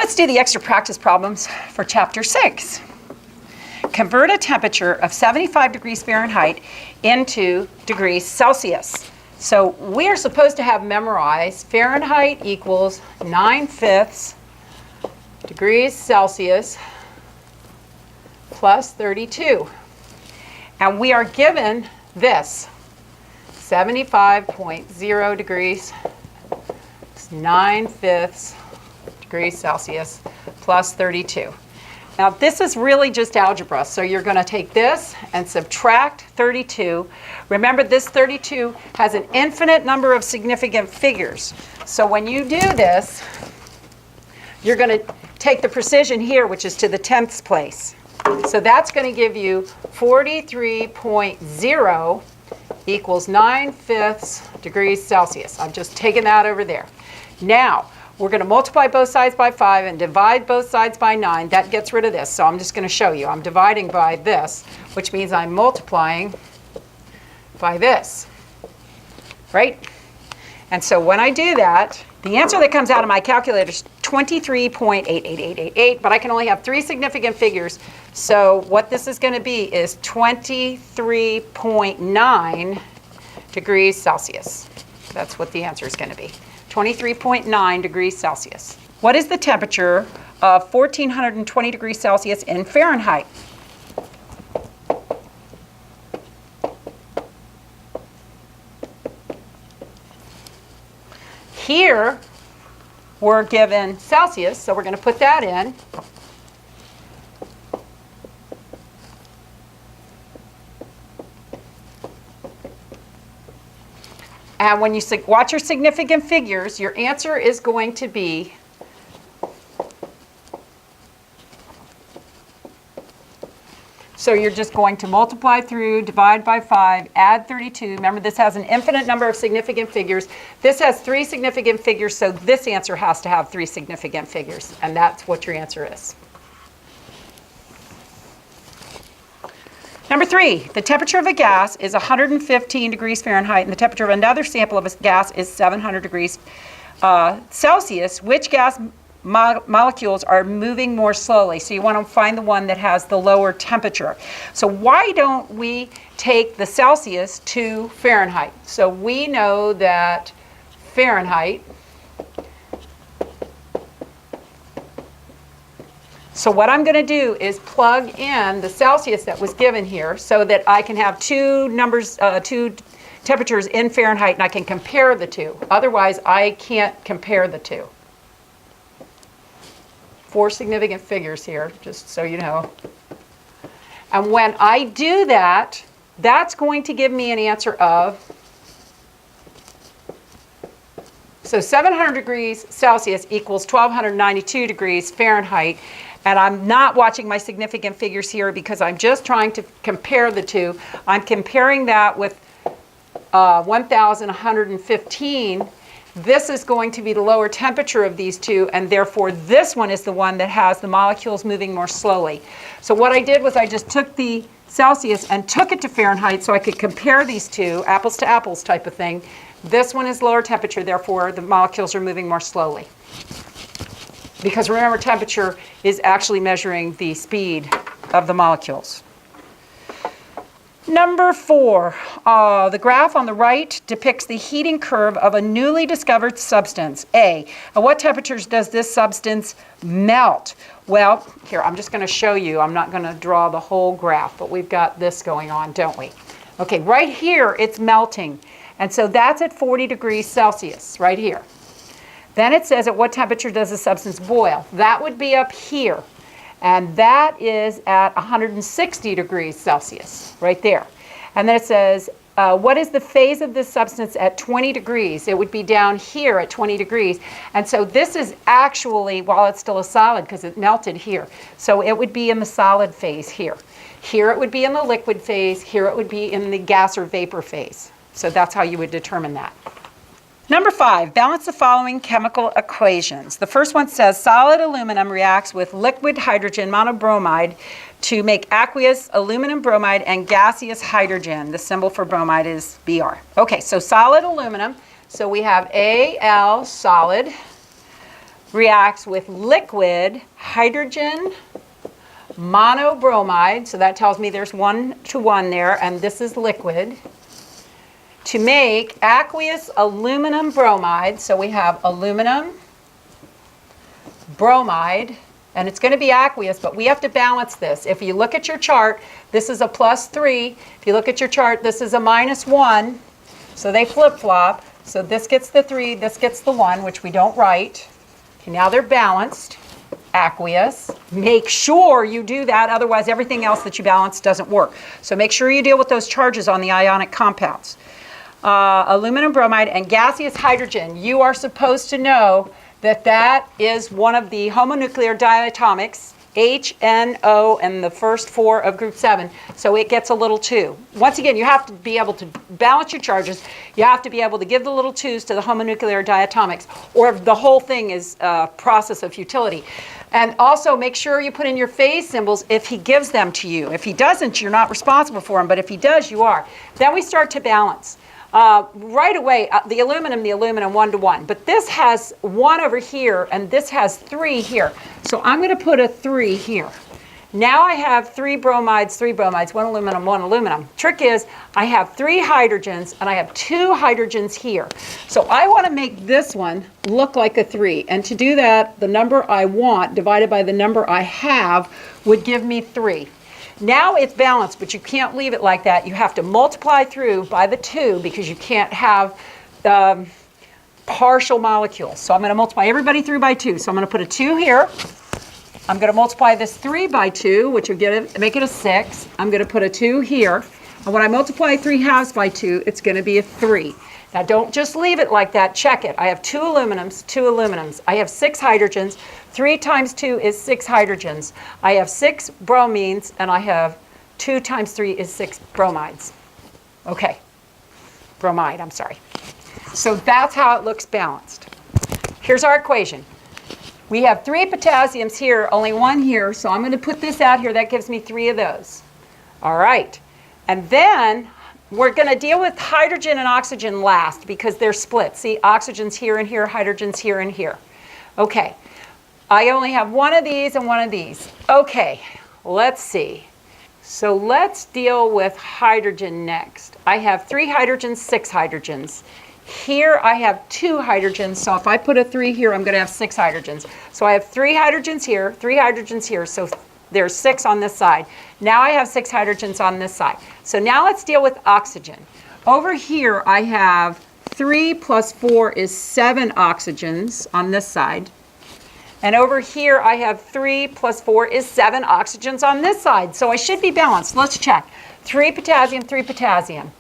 Let's do the extra practice problems for Chapter 6. Convert a temperature of 75 degrees Fahrenheit into degrees Celsius. So we are supposed to have memorized Fahrenheit equals 9/5 degrees Celsius plus 32. And we are given this, 75.0 degrees, 9/5 degrees Celsius plus 32. Now this is really just algebra, so you're going to take this and subtract 32. Remember, this 32 has an infinite number of significant figures. So when you do this, you're going to take the precision here, which is to the 10th place. So that's going to give you 43.0 equals 9/5 degrees Celsius. I've just taken that over there. Now, we're going to multiply both sides by 5 and divide both sides by 9. That gets rid of this, so I'm just going to show you. I'm dividing by this, which means I'm multiplying by this, right? And so when I do that, the answer that comes out of my calculator is 23.88888, but I can only have 3 significant figures. So what this is going to be is 23.9 degrees Celsius. That's what the answer is going to be. 23.9 degrees Celsius. What is the temperature of 1420 degrees Celsius in Fahrenheit? Here, we're given Celsius, so we're going to put that in. And when you watch your significant figures, your answer is going to be so you're just going to multiply through, divide by 5, add 32. Remember, this has an infinite number of significant figures. This has 3 significant figures, so this answer has to have 3 significant figures, and that's what your answer is. Number 3, the temperature of a gas is 115 degrees Fahrenheit, and the temperature of another sample of a gas is 700 degrees Celsius. Which gas molecules are moving more slowly? So you want to find the one that has the lower temperature. So why don't we take the Celsius to Fahrenheit? So we know that Fahrenheit, so what I'm going to do is plug in the Celsius that was given here so that I can have 2 numbers, 2 temperatures in Fahrenheit, and I can compare the 2. Otherwise, I can't compare the 2. 4 significant figures here, just so you know. And when I do that, that's going to give me an answer of, so 700 degrees Celsius equals 1292 degrees Fahrenheit. And I'm not watching my significant figures here because I'm just trying to compare the 2. I'm comparing that with 1,115. This is going to be the lower temperature of these 2, and therefore this one is the one that has the molecules moving more slowly. So what I did was I just took the Celsius and took it to Fahrenheit so I could compare these 2, apples to apples type of thing. This one is lower temperature, therefore the molecules are moving more slowly. Because remember, temperature is actually measuring the speed of the molecules. Number 4, the graph on the right depicts the heating curve of a newly discovered substance. A, at what temperatures does this substance melt? Well, here, I'm just going to show you. I'm not going to draw the whole graph, but we've got this going on, don't we? Okay, right here, it's melting. And so that's at 40 degrees Celsius, right here. Then it says at what temperature does the substance boil? That would be up here. And that is at 160 degrees Celsius, right there. And then it says, what is the phase of this substance at 20 degrees? It would be down here at 20 degrees. And so this is actually, while it's still a solid, because it melted here. So it would be in the solid phase here. Here it would be in the liquid phase. Here it would be in the gas or vapor phase. So that's how you would determine that. Number 5, balance the following chemical equations. The first one says solid aluminum reacts with liquid hydrogen monobromide to make aqueous aluminum bromide and gaseous hydrogen. The symbol for bromide is Br. Okay, so solid aluminum. So we have Al, solid, reacts with liquid hydrogen monobromide, so that tells me there's 1:1 there, and this is liquid, to make aqueous aluminum bromide. So we have aluminum bromide, and it's going to be aqueous, but we have to balance this. If you look at your chart, this is a +3. If you look at your chart, this is a -1. So they flip-flop. So this gets the 3, this gets the 1, which we don't write. Okay, now they're balanced, aqueous. Make sure you do that, otherwise everything else that you balance doesn't work. So make sure you deal with those charges on the ionic compounds. Aluminum bromide and gaseous hydrogen. You are supposed to know that that is one of the homonuclear diatomics, H, N, O, and the first 4 of group 7. So it gets a little 2. Once again, you have to be able to balance your charges. You have to be able to give the little 2's to the homonuclear diatomics, or the whole thing is a process of futility. And also make sure you put in your phase symbols if he gives them to you. If he doesn't, you're not responsible for them, but if he does, you are. Then we start to balance. Right away, the aluminum 1:1. But this has 1 over here, and this has 3 here. So I'm going to put a 3 here. Now I have 3 bromides, 1 aluminum, 1 aluminum. Trick is, I have 3 hydrogens, and I have 2 hydrogens here. So I want to make this one look like a 3. And to do that, the number I want divided by the number I have would give me 3. Now it's balanced, but you can't leave it like that. You have to multiply through by the 2 because you can't have partial molecules. So I'm going to multiply everybody through by 2. So I'm going to put a 2 here. I'm going to multiply this 3 by 2, which will make it a 6. I'm going to put a 2 here. And when I multiply 3/2 by 2, it's going to be a 3. Now don't just leave it like that. Check it. I have 2 aluminums, 2 aluminums. I have 6 hydrogens. 3 times 2 is 6 hydrogens. I have 6 bromines, and I have 2 times 3 is 6 bromides. Okay. Bromide, I'm sorry. So that's how it looks balanced. Here's our equation. We have 3 potassiums here, only 1 here, so I'm going to put this out here. That gives me 3 of those. All right. And then we're going to deal with hydrogen and oxygen last because they're split. See, oxygen's here and here, hydrogen's here and here. Okay. I only have 1 of these and 1 of these. Okay, let's see. So let's deal with hydrogen next. I have 3 hydrogens, 6 hydrogens. Here I have 2 hydrogens, so if I put a 3 here, I'm going to have 6 hydrogens. So I have 3 hydrogens here, 3 hydrogens here, so there's 6 on this side. Now I have 6 hydrogens on this side. So now let's deal with oxygen. Over here I have 3 plus 4 is 7 oxygens on this side. And over here, I have 3 plus 4 is 7 oxygens on this side. So I should be balanced. Let's check. 3 potassium, 3 potassium.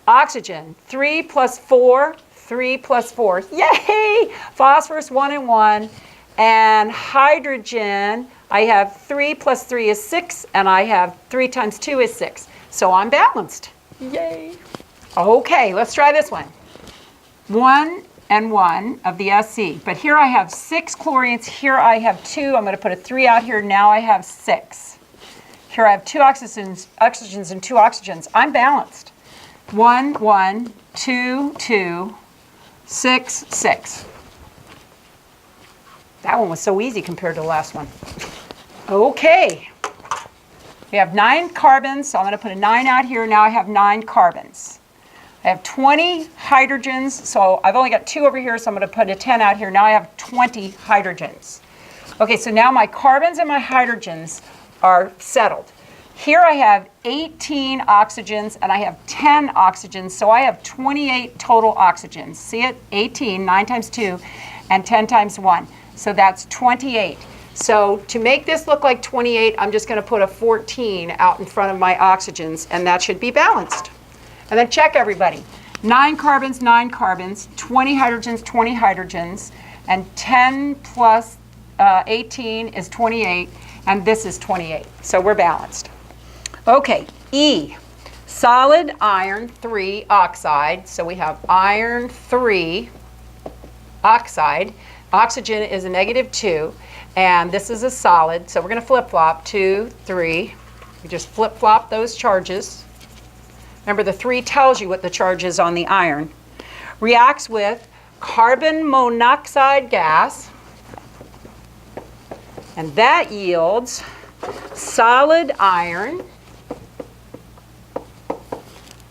Oxygen, 3 plus 4, 3 plus 4. Yay! Phosphorus, 1 and 1. And hydrogen, I have 3 plus 3 is 6, and I have 3 times 2 is 6. So I'm balanced. Yay! Okay, let's try this one. 1 and 1 of the SC. But here I have 6 chlorines. Here I have 2. I'm going to put a 3 out here. Now I have 6. Here I have 2 oxygens and 2 oxygens. I'm balanced. 1, 1, 2, 2, 6, 6. That one was so easy compared to the last one. Okay. We have 9 carbons, so I'm going to put a 9 out here. Now I have 9 carbons. I have 20 hydrogens, so I've only got 2 over here, so I'm going to put a 10 out here. Now I have 20 hydrogens. Okay, so now my carbons and my hydrogens are settled. Here I have 18 oxygens, and I have 10 oxygens, so I have 28 total oxygens. See it? 18, 9 times 2, and 10 times 1. So that's 28. So to make this look like 28, I'm just going to put a 14 out in front of my oxygens, and that should be balanced. And then check everybody. 9 carbons, 20 hydrogens, 20 hydrogens, and 10 plus 18 is 28, and this is 28. So we're balanced. Okay, E, solid iron 3 oxide. So we have iron 3 oxide. Oxygen is a -2, and this is a solid. So we're going to flip-flop 2, 3. We just flip-flop those charges. Remember, the 3 tells you what the charge is on the iron. Reacts with carbon monoxide gas, and that yields solid iron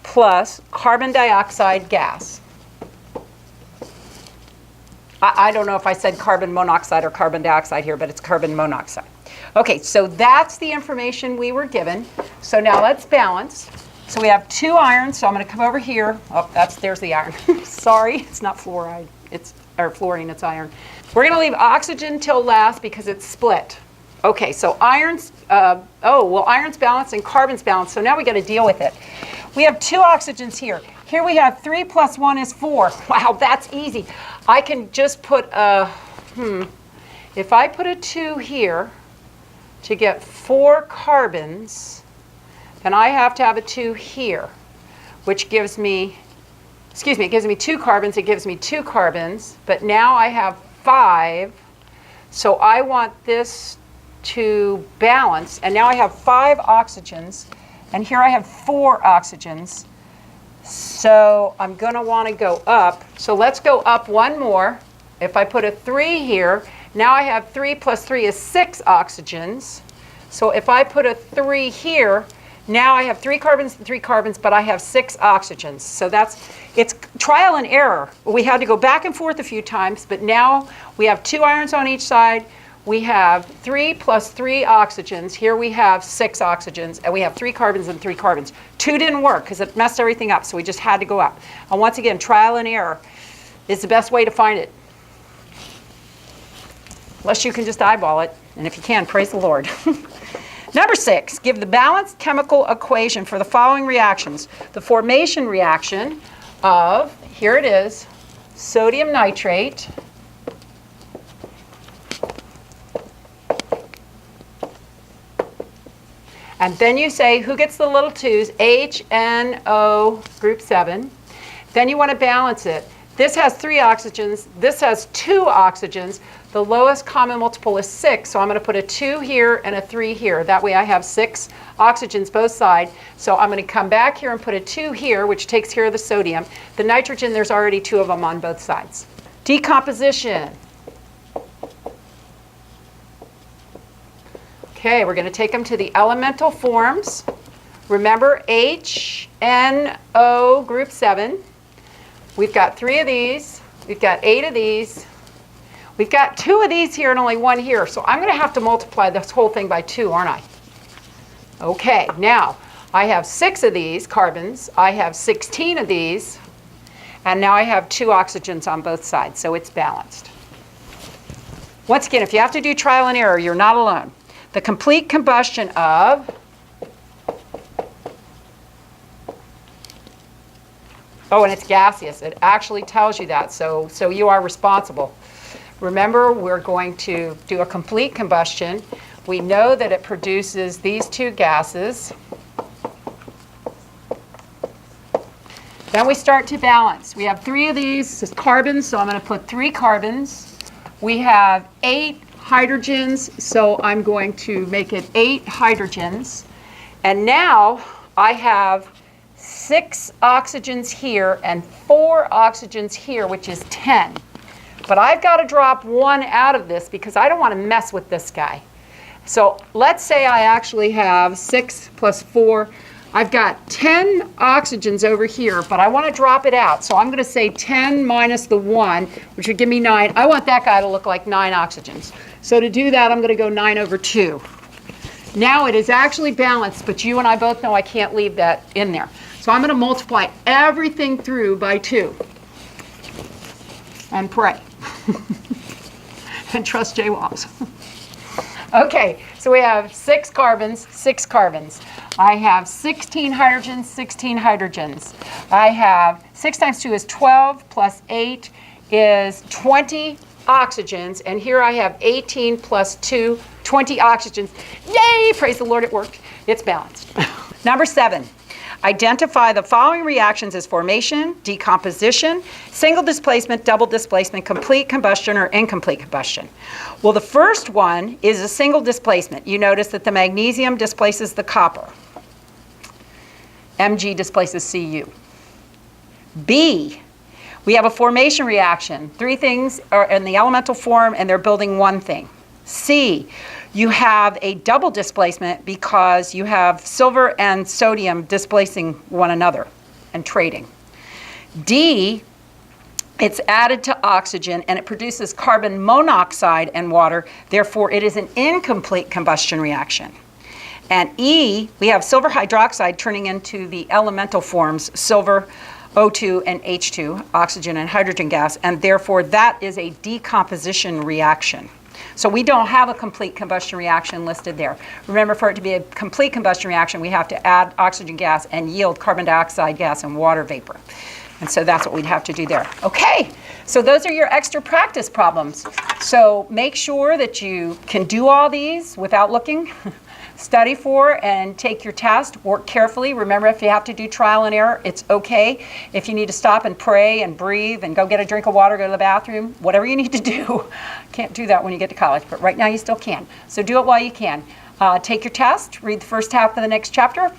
plus carbon dioxide gas. I don't know if I said carbon monoxide or carbon dioxide here, but it's carbon monoxide. Okay, so that's the information we were given. So now let's balance. So we have 2 irons, so I'm going to come over here. Oh, there's the iron. Sorry, it's not fluoride. Or fluorine, it's iron. We're going to leave oxygen till last because it's split. Okay, so iron's balanced and carbon's balanced, so now we got to deal with it. We have 2 oxygens here. Here we have 3 plus 1 is 4. Wow, that's easy. I can just put if I put a 2 here to get 4 carbons, then I have to have a 2 here, which gives me, it gives me 2 carbons, it gives me 2 carbons, but now I have 5, so I want this to balance, and now I have 5 oxygens, and here I have 4 oxygens. So I'm going to want to go up. So let's go up one more. If I put a 3 here, now I have 3 plus 3 is 6 oxygens. So if I put a 3 here, now I have 3 carbons and 3 carbons, but I have 6 oxygens. So it's trial and error. We had to go back and forth a few times, but now we have 2 irons on each side. We have 3 plus 3 oxygens. Here we have 6 oxygens, and we have 3 carbons and 3 carbons. 2 didn't work because it messed everything up, so we just had to go up. And once again, trial and error is the best way to find it. Unless you can just eyeball it, and if you can, praise the Lord. Number 6, give the balanced chemical equation for the following reactions. The formation reaction of, here it is, sodium nitrate, and then you say, who gets the little 2's? HNO group 7. Then you want to balance it. This has 3 oxygens. This has 2 oxygens. The lowest common multiple is 6, so I'm going to put a 2 here and a 3 here. That way I have 6 oxygens both sides. So I'm going to come back here and put a 2 here, which takes care of the sodium. The nitrogen, there's already 2 of them on both sides. Decomposition. Okay, we're going to take them to the elemental forms. Remember HNO group 7. We've got 3 of these. We've got 8 of these. We've got 2 of these here and only 1 here. So I'm going to have to multiply this whole thing by 2, aren't I? Okay, now I have 6 of these carbons. I have 16 of these. And now I have 2 oxygens on both sides, so it's balanced. Once again, if you have to do trial and error, you're not alone. The complete combustion of and it's gaseous. It actually tells you that, so you are responsible. Remember, we're going to do a complete combustion. We know that it produces these 2 gases. Then we start to balance. We have 3 of these carbons, so I'm going to put 3 carbons. We have 8 hydrogens, so I'm going to make it 8 hydrogens. And now I have 6 oxygens here and 4 oxygens here, which is 10. But I've got to drop 1 out of this because I don't want to mess with this guy. So let's say I actually have 6 plus 4. I've got 10 oxygens over here, but I want to drop it out. So I'm going to say 10 minus the 1, which would give me 9. I want that guy to look like 9 oxygens. So to do that, I'm going to go 9 over 2. Now it is actually balanced, but you and I both know I can't leave that in there. So I'm going to multiply everything through by 2 and pray and trust Jay Walls. Okay, so we have 6 carbons, 6 carbons. I have 16 hydrogens, 16 hydrogens. I have 6 times 2 is 12 plus 8 is 20 oxygens. And here I have 18 plus 2, 20 oxygens. Yay! Praise the Lord, it worked. It's balanced. Number 7. Identify the following reactions as formation, decomposition, single displacement, double displacement, complete combustion, or incomplete combustion. Well, the first one is a single displacement. You notice that the magnesium displaces the copper. Mg displaces Cu. B, We have a formation reaction. Three things are in the elemental form and they're building one thing. C, you have a double displacement because you have silver and sodium displacing one another and trading. D, it's added to oxygen and it produces carbon monoxide and water, therefore it is an incomplete combustion reaction. And E, we have silver hydroxide turning into the elemental forms, silver, O2 and H2, oxygen and hydrogen gas, and therefore that is a decomposition reaction. So we don't have a complete combustion reaction listed there. Remember, for it to be a complete combustion reaction, we have to add oxygen gas and yield carbon dioxide gas and water vapor. And so that's what we'd have to do there. Okay, so those are your extra practice problems. So make sure that you can do all these without looking. Study for and take your test. Work carefully. Remember, if you have to do trial and error, it's okay. If you need to stop and pray and breathe and go get a drink of water, go to the bathroom, whatever you need to do. Can't do that when you get to college, but right now you still can. So do it while you can. Take your test, read the first half of the next chapter.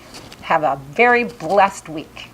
Have a very blessed week.